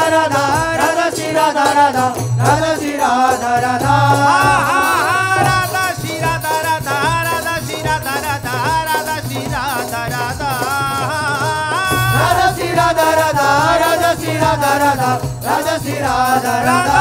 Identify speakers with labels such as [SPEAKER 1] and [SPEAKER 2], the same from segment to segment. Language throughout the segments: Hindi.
[SPEAKER 1] राधा राधा श्री राधा राधा राधा श्री राधा राधा
[SPEAKER 2] राधा श्री राधा राधा राधा श्री राधा राधा राधा श्री राधा राधा
[SPEAKER 1] राधा श्री राधा राधा राधा श्री राधा राधा राधा श्री राधा राधा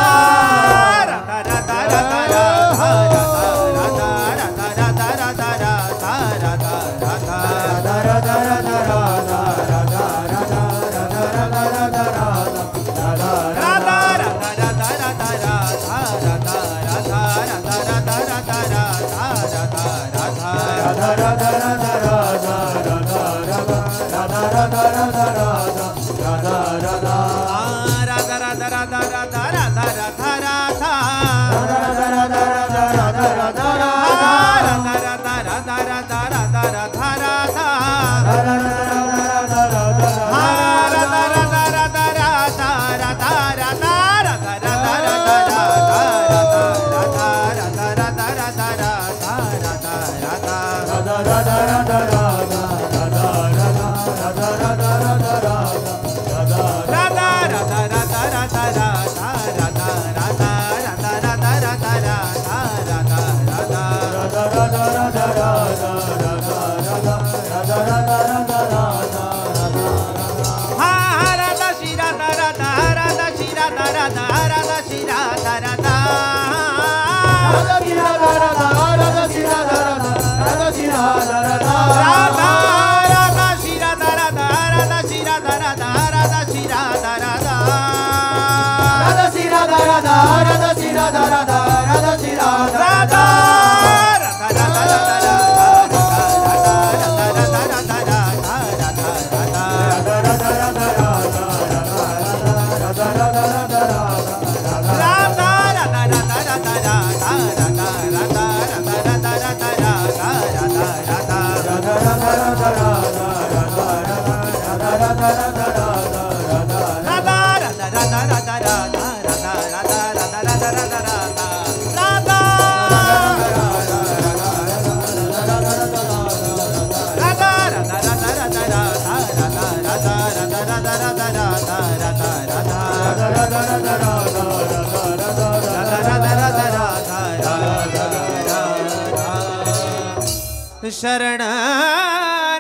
[SPEAKER 2] शरण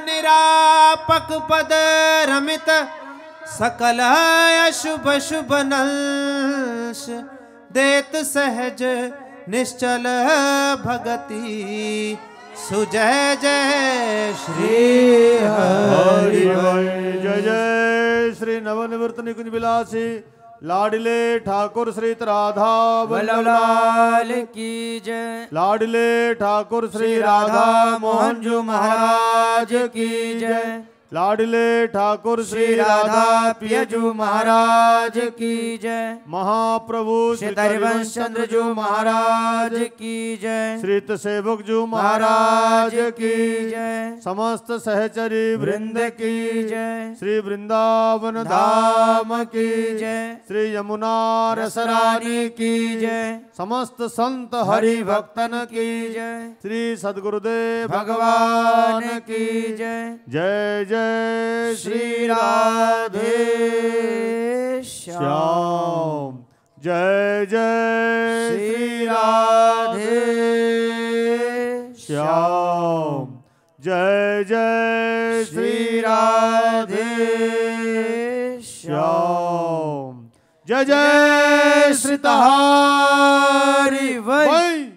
[SPEAKER 2] निरापक पद रमित सकल अशुभ शुभ नंश देत सहज निश्चल भगति सुजय जय श्री हरि।
[SPEAKER 3] जय जय श्री नवनिवृत्त निकुंज विलासी लाडले ठाकुर श्री राधा वल्लभ
[SPEAKER 1] लाल की जय।
[SPEAKER 3] लाडले ठाकुर श्री राधा मोहन जी महाराज की जय। लाडले ठाकुर श्री राधा
[SPEAKER 1] पियजू महाराज की जय।
[SPEAKER 3] महाप्रभु
[SPEAKER 1] श्री हरिवंश चंद्र जू महाराज की जय।
[SPEAKER 3] श्रीत सेवक जू महाराज की
[SPEAKER 1] जय।
[SPEAKER 3] समस्त सहचरी वृंद की
[SPEAKER 1] जय।
[SPEAKER 3] श्री वृंदावन धाम की
[SPEAKER 1] जय।
[SPEAKER 3] श्री यमुना रसरानी की
[SPEAKER 1] जय।
[SPEAKER 3] समस्त संत हरि भक्तन की
[SPEAKER 1] जय।
[SPEAKER 3] श्री सद्गुरुदेव
[SPEAKER 1] भगवान की जय।
[SPEAKER 3] जय जय
[SPEAKER 1] श्री राधे
[SPEAKER 3] श्याम। जय जय
[SPEAKER 1] श्री राधे
[SPEAKER 3] श्याम। जय जय
[SPEAKER 1] श्री राधे
[SPEAKER 3] श्याम। जय जय श्री तहारी वै।